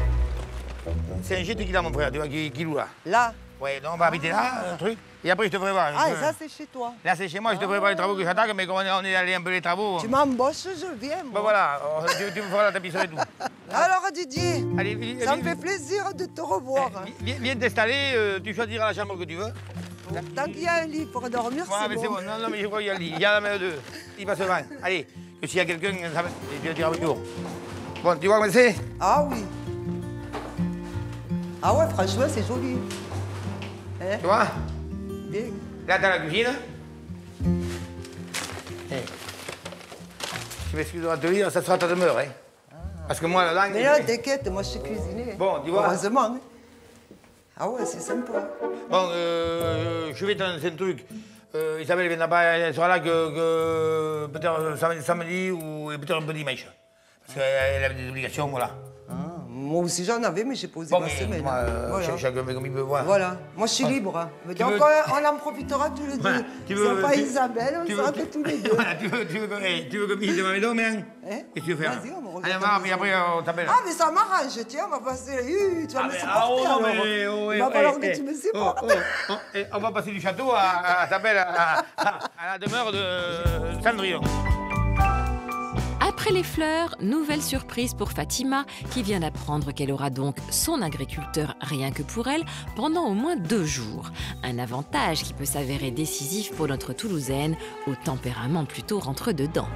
C'est un gîte qu'il a, mon frère, tu vois, qui loue là. Là. Ouais, donc on va habiter là, un truc. Et après, je te ferai voir. Ah, et ça, c'est chez toi. Là, c'est chez moi, je te ferai voir les travaux que j'attaque, mais comme on est allé un peu les travaux. Tu m'embauches, je viens, moi. Ben voilà, tu me feras la tapisserie et tout. Alors, Didier, Allez, ça me fait plaisir de te revoir. Viens t'installer, tu choisiras la chambre que tu veux. Tant qu'il y a un lit pour dormir, Voilà, mais c'est c'est bon. bon. Non, mais je crois qu'il y a le lit. Il y a la mère d'eux. Il va se vendre. Allez, que s'il y a quelqu'un, je vais dire bonjour. Bon, tu vois comment c'est? Ah oui. Ah ouais, franchement, c'est joli. Hein? Tu vois? Bien. Là, dans la cuisine. Je m'excuserai de te dire, ça sera ta demeure, hein. Parce que moi, là-dedans... Mais là, t'inquiète, moi, je suis cuisinier. Bon, tu vois. Heureusement. Hein. Ah ouais, c'est sympa. Bon, je vais t'annoncer un truc. Isabelle viendra pas, elle sera là que peut-être samedi ou peut-être un peu dimanche. Parce qu'elle avait des obligations, voilà. Ah, moi aussi, j'en avais, mais j'ai posé Bon, ma mais semaine. moi, Voilà. chacun fait comme il veut, voilà. Voilà. Moi, je suis libre. Hein. Tu Donc, veux- on en profitera tous les deux. Voilà, C'est pas Isabelle, on tu sera veux- que tous les deux. Voilà, tu veux que je te ma maison, mais... Hein? Qu'est-ce que tu veux faire? Vas-y, on me regarde Allez, on ta va, puis maison. après, on t'appelle. Ah, mais ça m'arrange. Tiens, on va passer. Tu vas me supporter alors. Il va falloir que tu me supportes. On va passer du château à t'appelle à la demeure de Cendrillon. Après les fleurs, nouvelle surprise pour Fatima, qui vient d'apprendre qu'elle aura donc son agriculteur rien que pour elle pendant au moins 2 jours. Un avantage qui peut s'avérer décisif pour notre Toulousaine, au tempérament plutôt rentre-dedans.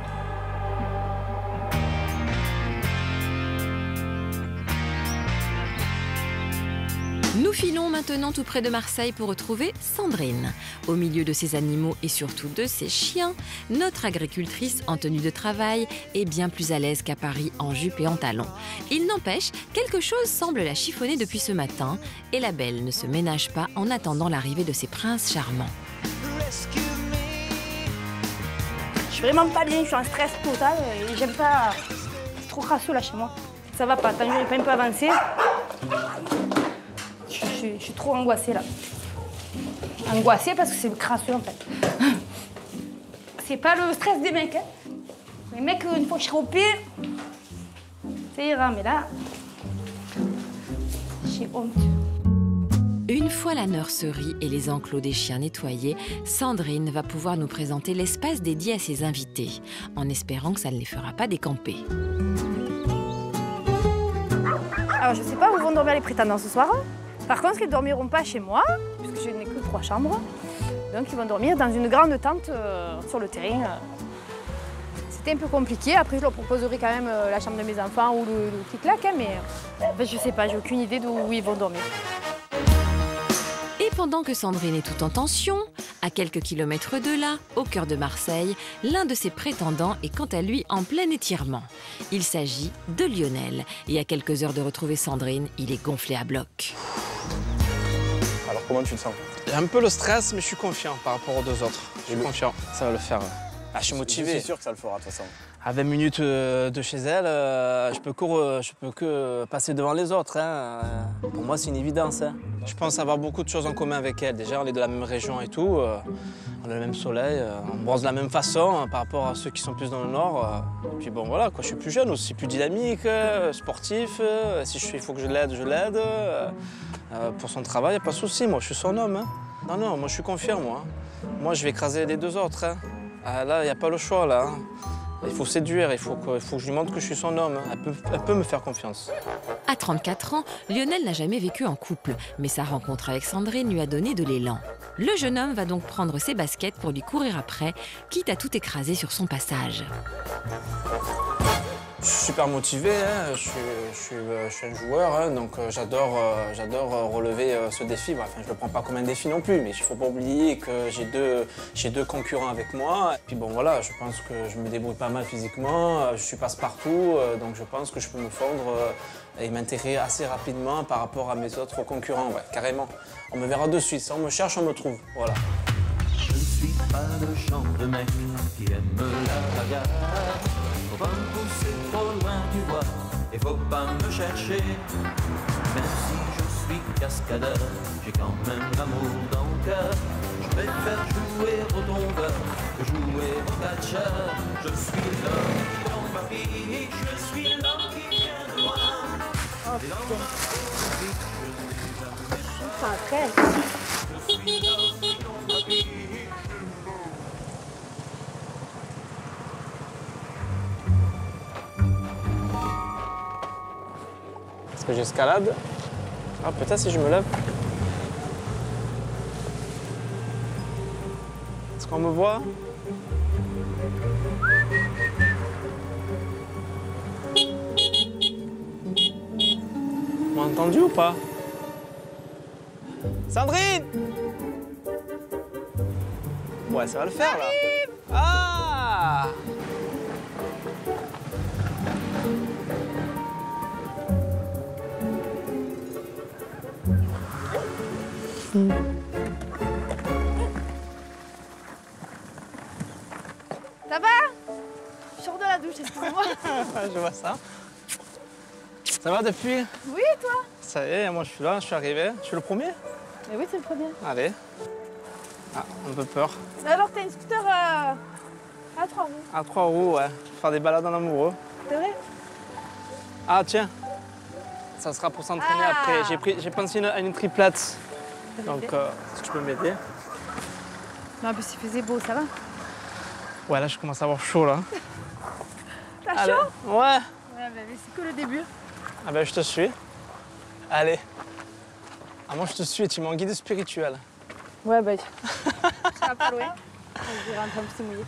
Nous filons maintenant tout près de Marseille pour retrouver Sandrine. Au milieu de ses animaux et surtout de ses chiens, notre agricultrice en tenue de travail est bien plus à l'aise qu'à Paris en jupe et en talons. Il n'empêche, quelque chose semble la chiffonner depuis ce matin et la belle ne se ménage pas en attendant l'arrivée de ses princes charmants. Je suis vraiment pas bien, je suis en stress total et j'aime pas. C'est trop crasseux là chez moi. Ça va pas, tant que j'arrive pas un peu avancé. Je suis trop angoissée là. Angoissée parce que c'est crasseux en fait. C'est pas le stress des mecs. Hein. Les mecs, une fois que je serai au pied, ça ira, mais là, j'ai honte. Une fois la nurserie et les enclos des chiens nettoyés, Sandrine va pouvoir nous présenter l'espace dédié à ses invités, en espérant que ça ne les fera pas décamper. Alors je sais pas où vont dormir les prétendants ce soir. Par contre, ils ne dormiront pas chez moi, puisque je n'ai que 3 chambres. Donc ils vont dormir dans une grande tente sur le terrain. C'était un peu compliqué. Après, je leur proposerai quand même la chambre de mes enfants ou le clic-clac, hein, mais je sais pas, j'ai aucune idée d'où ils vont dormir. Et pendant que Sandrine est tout en tension, à quelques kilomètres de là, au cœur de Marseille, l'un de ses prétendants est quant à lui en plein étirement. Il s'agit de Lionel. Et à quelques heures de retrouver Sandrine, il est gonflé à bloc. Alors comment tu te sens? J'ai un peu le stress, mais je suis confiant par rapport aux deux autres. Je suis confiant, ça va le faire. Ah, je suis motivé. Je suis sûr que ça le fera de toute façon. À 20 minutes de chez elle, je peux que passer devant les autres. Hein. Pour moi, c'est une évidence. Hein. Je pense avoir beaucoup de choses en commun avec elle. Déjà, on est de la même région et tout. On a le même soleil. On brosse de la même façon par rapport à ceux qui sont plus dans le nord. Et puis bon, voilà, quoi, je suis plus jeune aussi, plus dynamique, sportif. Si il faut que je l'aide, je l'aide. Pour son travail, il n'y a pas de souci. Moi, je suis son homme. Hein. Non, moi, je suis confiant, moi. Moi, je vais écraser les deux autres. Hein. Ah, là, il n'y a pas le choix, là. Hein. Il faut séduire, il faut que je lui montre que je suis son homme. Elle peut me faire confiance. À 34 ans, Lionel n'a jamais vécu en couple, mais sa rencontre avec Sandrine lui a donné de l'élan. Le jeune homme va donc prendre ses baskets pour lui courir après, quitte à tout écraser sur son passage. Je suis super motivé, hein. je suis un joueur, hein, donc j'adore relever ce défi. Enfin, je ne le prends pas comme un défi non plus, mais il ne faut pas oublier que j'ai deux concurrents avec moi. Et puis bon, voilà, je pense que je me débrouille pas mal physiquement, je suis passe-partout, donc je pense que je peux me fondre et m'intégrer assez rapidement par rapport à mes autres concurrents, ouais, carrément. On me verra de suite, si on me cherche, on me trouve, voilà. Je ne suis pas le genre de mec qui aime la bagarre. Faut pas me pousser trop loin, tu vois, et faut pas me chercher. Même si je suis cascadeur, j'ai quand même l'amour dans le cœur. Je préfère jouer au tombeur que jouer au catcheur. Je suis l'homme qui trompe ma fille, je suis l'homme qui vient de loin. Et l'homme qui je suis l'homme qui trompe ma fille. Est-ce que j'escalade? Ah, peut-être si je me lève. Est-ce qu'on me voit? Vous m'avez entendu ou pas? Sandrine! Ouais, ça va le faire, là. Ah! Ça va? Je sors de la douche, excuse-moi. Je vois ça. Ça va depuis? Oui, et toi? Ça y est, moi je suis là, je suis arrivé. Je suis le premier? Mais oui, c'est le premier. Allez. Ah, un peu peur. Alors, t'as une scooter à 3 roues. À 3 roues, ouais. Faire des balades en amoureux. C'est vrai? Ah, tiens. Ça sera pour s'entraîner après. J'ai pensé à une triplette. Donc, si tu peux m'aider. Non, en plus, il faisait beau, ça va? Ouais, là, je commence à avoir chaud, là. T'as chaud? Ouais. Ouais, mais c'est que le début. Ah ben, je te suis. Allez. Ah, moi, je te suis, tu es mon guide spirituel. Ouais, bah, ça va pas loin. Je vais rentrer un petit mouillé.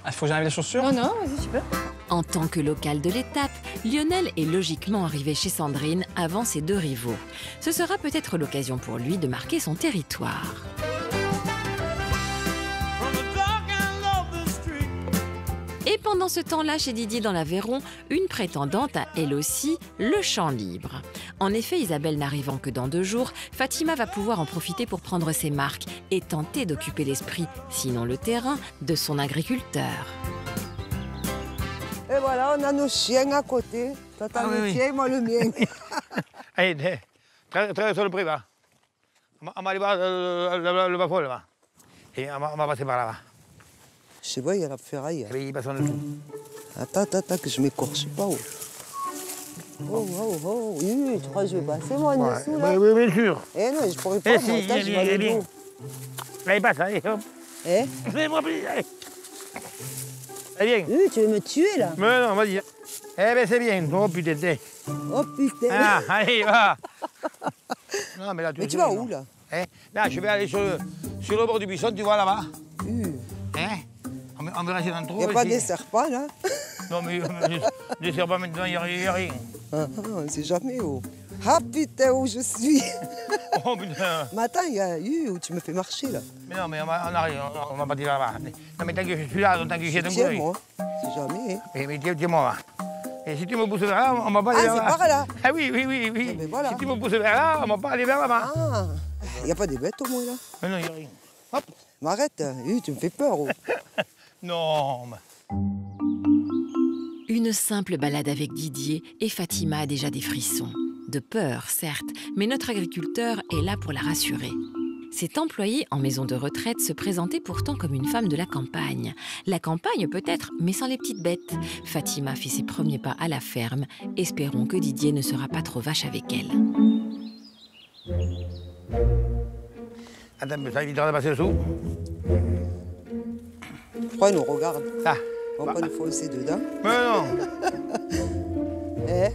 Il faut que j'enlève les chaussures? Non, vas-y, tu peux. En tant que local de l'étape, Lionel est logiquement arrivé chez Sandrine avant ses deux rivaux. Ce sera peut-être l'occasion pour lui de marquer son territoire. Et pendant ce temps-là, chez Didier dans l'Aveyron, une prétendante a elle aussi le champ libre. En effet, Isabelle n'arrivant que dans 2 jours, Fatima va pouvoir en profiter pour prendre ses marques et tenter d'occuper l'esprit, sinon le terrain, de son agriculteur. Et voilà, on a nos chiens à côté. Toi, t'as le tien, moi le mien. Allez, traverse le pré, va. On va aller voir le bas-fond, là-bas. Et on va passer par là-bas. Je sais pas, il y a la ferraille. Et il passe en dessous. Attends, que je m'écorche pas. Oh. Oui, tu crois que je vais passer, moi, en dessous, là? Oui, bien sûr. Eh non, je pourrais pas, moi, là, je vais aller bien. d'eau. Là, il passe, allez, hop. Eh? Fais-moi plaisir, allez. Allez, viens. Oui, tu veux me tuer, là? Mais non, vas-y. Eh ben, c'est bien. Oh, putain. Oh, putain. Ah, allez, va. Non, mais là, mais tu vas où, là? Là, je vais aller sur Sur le bord du buisson, tu vois là-bas. Hein? On va rester dans le trou. Il n'y a pas des serpents, là? Non, mais des serpents maintenant, il n'y a rien. On ne sait jamais où. Ah putain, où je suis. Oh putain. Mais attends, il y a eu où tu me fais marcher, là. Mais non, mais on va pas dire là-bas. Non, mais tant que je suis là, tant que j'ai ton Tiens, moi. C'est jamais. Hein. Mais tiens-moi, là. Et si tu me pousses vers là, on va pas aller vers là. Ah, c'est par là. Ah oui. Mais voilà. Si tu me pousses vers là, on va pas aller vers là-bas. Ah, il n'y a pas des bêtes au moins, là? Mais non, il n'y a rien. Hop. Mais arrête, tu me fais peur. Oh. Non, mais... Une simple balade avec Didier et Fatima a déjà des frissons. De peur, certes, mais notre agriculteur est là pour la rassurer. Cet employé en maison de retraite se présentait pourtant comme une femme de la campagne. La campagne peut-être, mais sans les petites bêtes. Fatima fait ses premiers pas à la ferme. Espérons que Didier ne sera pas trop vache avec elle. Attends, mais ça évitera de passer dessous. Pourquoi il nous regarde? Ah. On va pas nous foncer dedans. Mais non. Eh?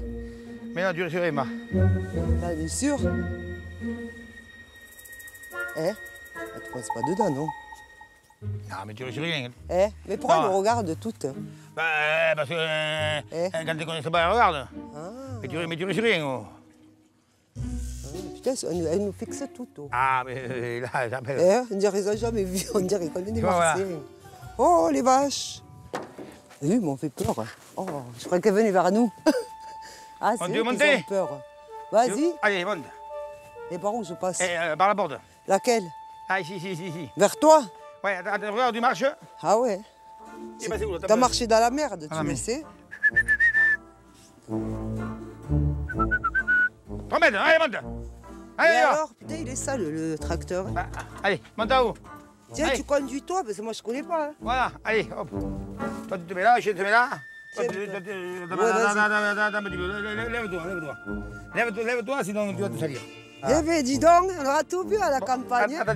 Mais non, tu es sûr, Emma. Là, t'es sûr? Eh? Tu passes pas dedans, non? Non, mais tu es sûr rien. Eh? Mais pourquoi ils nous regardent toutes? Bah, parce que quand tu ne connais pas, elle regarde. Ah. Mais tu es sûr rien. Oh. Putain, elle nous fixe toutes. Oh. Ah, mais là, j'appelle. Eh? On dirait qu'ils n'ont jamais vu. On dirait qu'on est des Voilà. Marseillais. Oh, les vaches! Oui, mais on fait peur. Oh, je crois qu'elle venait vers nous. Ah, c'est eux qui ont peur. Vas-y. Allez, monte. Et par où je passe? Par la porte. Laquelle? Ah, ici. Vers toi? Ouais, attends, regarde, tu marches. Ah ouais. T'as marché dans la merde, tu le sais. 3 mètres, allez, monte. Allez, et alors, putain, il est sale, le tracteur. Bah, allez, monte en haut. Tiens, allez. tu conduis toi, parce que moi je connais pas. Hein. Voilà, allez, hop. Toi, tu te mets là, je te mets là. Lève-toi, sinon tu vas te salir. Eh bien, dis donc, on aura tout vu à la campagne. Attends,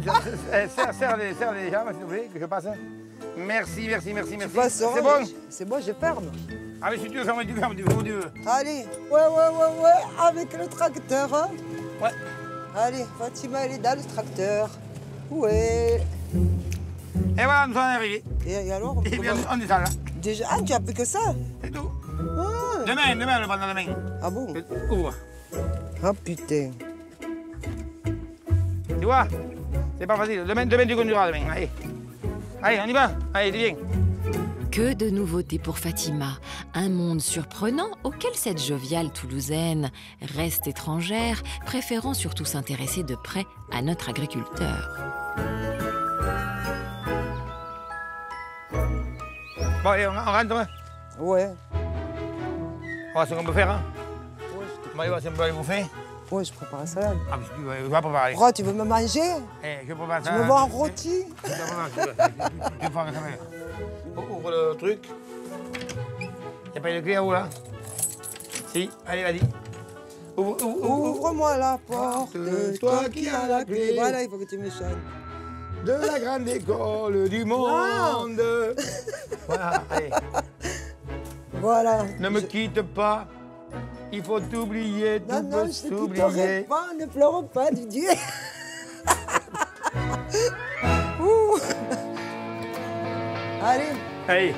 serre les jambes, s'il te plaît, que je passe. Merci. C'est bon? C'est bon, je ferme. Ah, mais si tu veux fermer, tu fermes, tu veux. Allez, ouais, avec le tracteur. Hein. Ouais. Allez, Fatima, elle est dans le tracteur. Ouais. Et voilà, nous sommes arrivés. Et alors on est là. Déjà, ah, tu as plus que ça? C'est tout. Ah. Demain, on le prend dans la main. Ah bon? Ouvre. Ah putain. Tu vois? C'est pas facile. Demain, tu conduiras demain. Allez, on y va. Allez, viens. Que de nouveautés pour Fatima. Un monde surprenant auquel cette joviale Toulousaine reste étrangère, préférant surtout s'intéresser de près à notre agriculteur. Bon, allez, on rentre. Ouais. On va voir ce qu'on peut faire. Hein. Ouais, on va aller voir si on peut aller bouffer. Ouais, je prépare la salade. Ah, mais tu vas préparer. Pourquoi, tu veux me manger? Je prépare ça. Tu me vois en rôti? Tu fais ça. Ouvre le truc. Il n'y a pas de clé à où, là? Si, allez, vas-y. Ouvre-moi la porte, toi qui as la clé. Voilà, il faut que tu me chantes. De la grande école du monde. Voilà, allez. Voilà. Ne me quitte pas. Il faut t'oublier, tout non, peut je ne s'oublier. pas, ne pleure pas, Didier. Allez.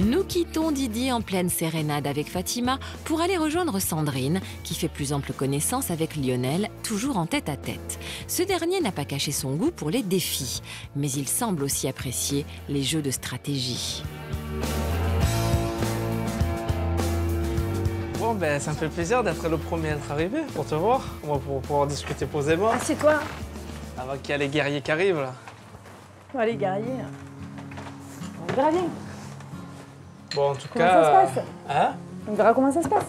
Nous quittons Didier en pleine sérénade avec Fatima pour aller rejoindre Sandrine, qui fait plus ample connaissance avec Lionel, toujours en tête-à-tête. Ce dernier n'a pas caché son goût pour les défis, mais il semble aussi apprécier les jeux de stratégie. Bon, ben, ça me fait plaisir d'être le premier à être arrivé pour te voir. On va pouvoir discuter posément. Assieds-toi. Avant qu'il y ait les guerriers qui arrivent, là. Ouais, les guerriers. On verra bien. Bon, en tout Comment cas... ça se passe? Hein? On verra comment ça se passe.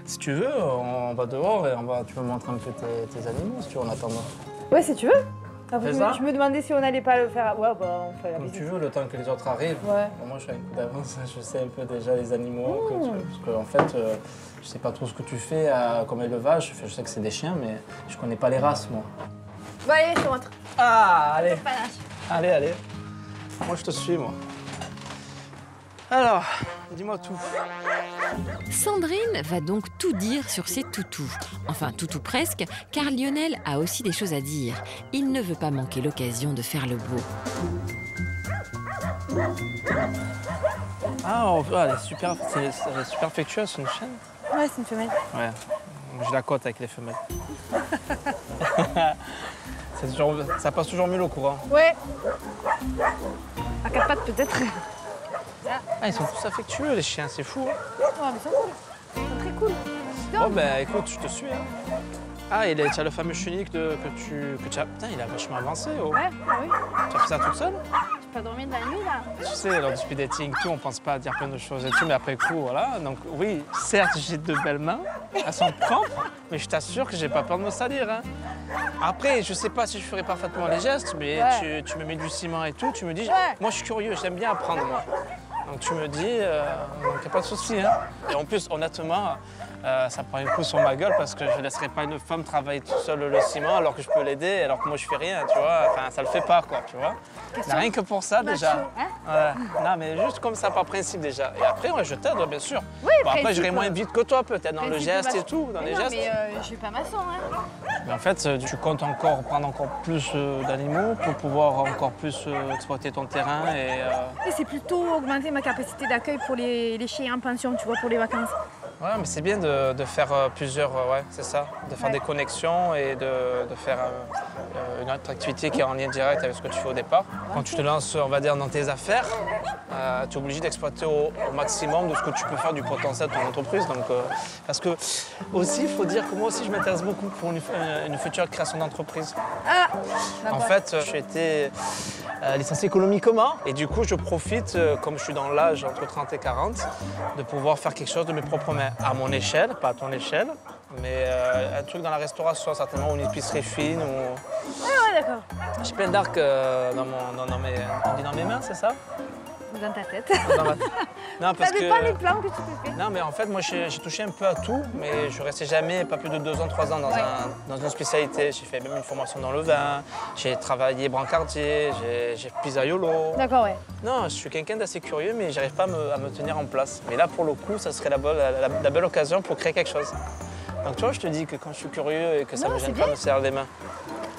Si tu veux, on va dehors et tu peux me montrer un peu tes animaux, si tu veux, en attendant. Ouais, si tu veux. Fais ça. Tu me demandais si on n'allait pas le faire. Ouais, bah, on fait la Comme visite. tu veux, le temps que les autres arrivent. Ouais. Bon, moi, je suis un coup d'avance, je sais un peu déjà les animaux. Parce qu'en fait, je sais pas trop ce que tu fais comme élevage. Je sais que c'est des chiens, mais je connais pas les races, moi. Bon, allez, je te montre. Ah, allez. Panache. Allez. Moi, je te suis, moi. Alors, Dis-moi tout. Sandrine va donc tout dire sur ses toutous. Enfin, toutou presque, car Lionel a aussi des choses à dire. Il ne veut pas manquer l'occasion de faire le beau. Ah, elle est super affectueuse, c'est une chienne. Ouais, c'est une femelle. Ouais, je la cote avec les femelles. Ça passe toujours mieux au courant. Ouais. À quatre pattes peut-être. Ah, ils sont tous affectueux, les chiens, c'est fou. Hein. Ouais, mais c'est cool. Ils sont très cool. Bon, ben écoute, je te suis. Hein. Ah, tu as le fameux chenille que tu as. Putain, il a vachement avancé. Oh. Ouais, oui. Tu as fait ça toute seule? J'ai pas dormi de la nuit là. Tu sais, lors du speed dating, tout, on pense pas à dire plein de choses et tout, mais après coup, voilà. Donc oui, certes, j'ai de belles mains, elles sont propres, mais je t'assure que j'ai pas peur de me salir. Hein. Après, je sais pas si je ferai parfaitement les gestes, mais ouais. tu me mets du ciment et tout, tu me dis, ouais. Moi je suis curieux, j'aime bien apprendre moi. Donc tu me dis, donc y a pas de souci. Hein. Et en plus, honnêtement, ça prend un coup sur ma gueule parce que je ne laisserai pas une femme travailler toute seule le ciment alors que je peux l'aider, alors que moi je fais rien, tu vois. Enfin, ça le fait pas, quoi, tu vois. Rien que pour ça, déjà. Hein? Non, mais juste comme ça, par principe, déjà. Et après, ouais, je t'aide, bien sûr. Oui, bon, après, j'irai moins vite que toi, peut-être, dans le geste et tout, dans les gestes. Mais je suis pas maçon, hein. Mais en fait, tu comptes encore prendre encore plus d'animaux pour pouvoir encore plus exploiter ton terrain et c'est plutôt augmenter ma capacité d'accueil pour les chiens en pension, tu vois, pour les vacances. Ouais, mais c'est bien de faire plusieurs, ouais, c'est ça, de faire des connexions et de faire une autre activité qui est en lien direct avec ce que tu fais au départ. Quand tu te lances, on va dire, dans tes affaires, tu es obligé d'exploiter au maximum de ce que tu peux faire du potentiel de ton entreprise. Donc, parce que aussi, il faut dire que moi aussi, je m'intéresse beaucoup pour une future création d'entreprise. Ah, en fait, j'ai été licencié économiquement et du coup, je profite, comme je suis dans l'âge entre 30 et 40, de pouvoir faire quelque chose de mes propres mains, à mon échelle, pas à ton échelle, mais un truc dans la restauration, certainement, ou une épicerie fine. Ou... Ah ouais, d'accord. J'ai plein d'arcs dans mes mains, c'est ça? Dans ta tête. Non, parce ça dépend les plans que tu te fais. Non, mais en fait, moi, j'ai touché un peu à tout, mais je restais jamais pas plus de 2 ans, 3 ans dans une spécialité. J'ai fait même une formation dans le vin, j'ai travaillé brancardier, j'ai pizzaiolo. D'accord, ouais. Non, je suis quelqu'un d'assez curieux, mais j'arrive pas à me tenir en place. Mais là, pour le coup, ça serait la belle occasion pour créer quelque chose. Donc, tu vois, je te dis que quand je suis curieux et que ça me gêne pas de me serrer les mains.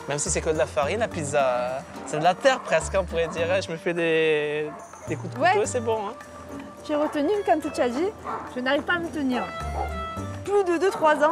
Même si c'est que de la farine, la pizza, c'est de la terre presque, on pourrait dire. Je me fais des coups de couteau, c'est bon. Hein. J'ai retenu quand tu as dit, je n'arrive pas à me tenir. Plus de 2-3 ans,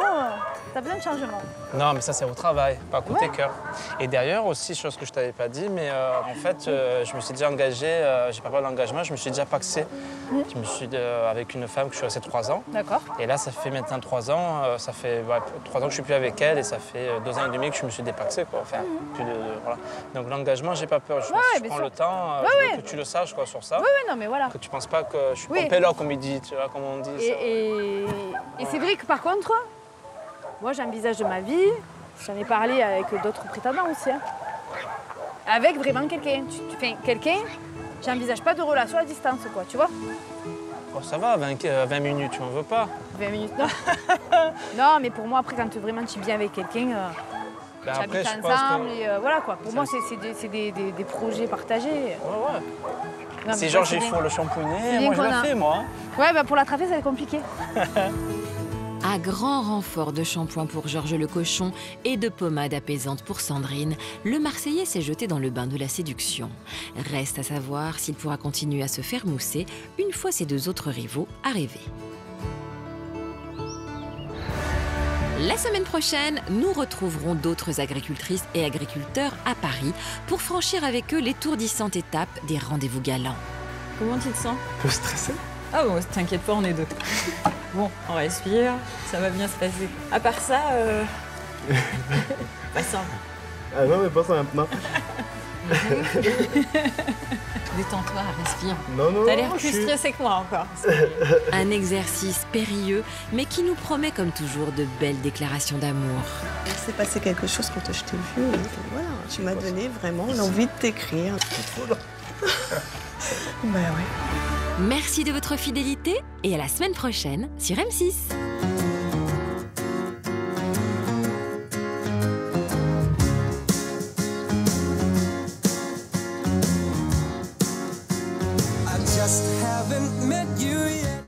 t'as besoin de changement. Non, mais ça, c'est au travail, pas côté cœur. Et d'ailleurs, aussi, chose que je t'avais pas dit, mais en fait, je me suis déjà engagé, j'ai pas mal d'engagement, je me suis déjà paxé. Je me suis avec une femme que je suis restée 3 ans. D'accord. Et là, ça fait maintenant 3 ans, ça fait 3 ans que je suis plus avec elle et ça fait 2 ans et demi que je me suis dépaxé, quoi. Enfin, plus de voilà. Donc l'engagement, j'ai pas peur. Je prends le temps, je veux que tu le saches, quoi, sur ça. Oui, non, mais voilà. Que tu penses pas que je suis pompé là, comme il dit, tu vois, comme on dit. Et c'est vrai que par contre, moi, j'envisage de ma vie, j'en ai parlé avec d'autres prétendants aussi, hein. Avec vraiment quelqu'un. Quelqu'un, j'envisage pas de relation à distance, quoi, tu vois. Oh, ça va, 20 minutes, tu m'en veux pas? 20 minutes, non. Non, mais pour moi, après, quand vraiment tu es bien avec quelqu'un, tu habites ensemble, et voilà, quoi. Pour moi, c'est des projets partagés. Ouais. Si Georges, il faut le shampooiner, moi, je le fais, moi. Ouais, bah pour l'attraper, ça va être compliqué. À grand renfort de shampoing pour Georges le cochon et de pommade apaisante pour Sandrine, le Marseillais s'est jeté dans le bain de la séduction. Reste à savoir s'il pourra continuer à se faire mousser une fois ses 2 autres rivaux arrivés. La semaine prochaine, nous retrouverons d'autres agricultrices et agriculteurs à Paris pour franchir avec eux l'étourdissante étape des rendez-vous galants. Comment tu te sens? Un peu stressé. Ah bon, t'inquiète pas, on est 2. Bon, on respire, ça va bien se passer. À part ça, pas simple. Ah non, mais pas ça maintenant. Détends-toi, respire. Non, T'as l'air plus stressé que moi encore. Un exercice périlleux, mais qui nous promet comme toujours de belles déclarations d'amour. Il s'est passé quelque chose quand je t'ai vu. Voilà, tu m'as donné vraiment l'envie de t'écrire. Merci de votre fidélité et à la semaine prochaine sur M6.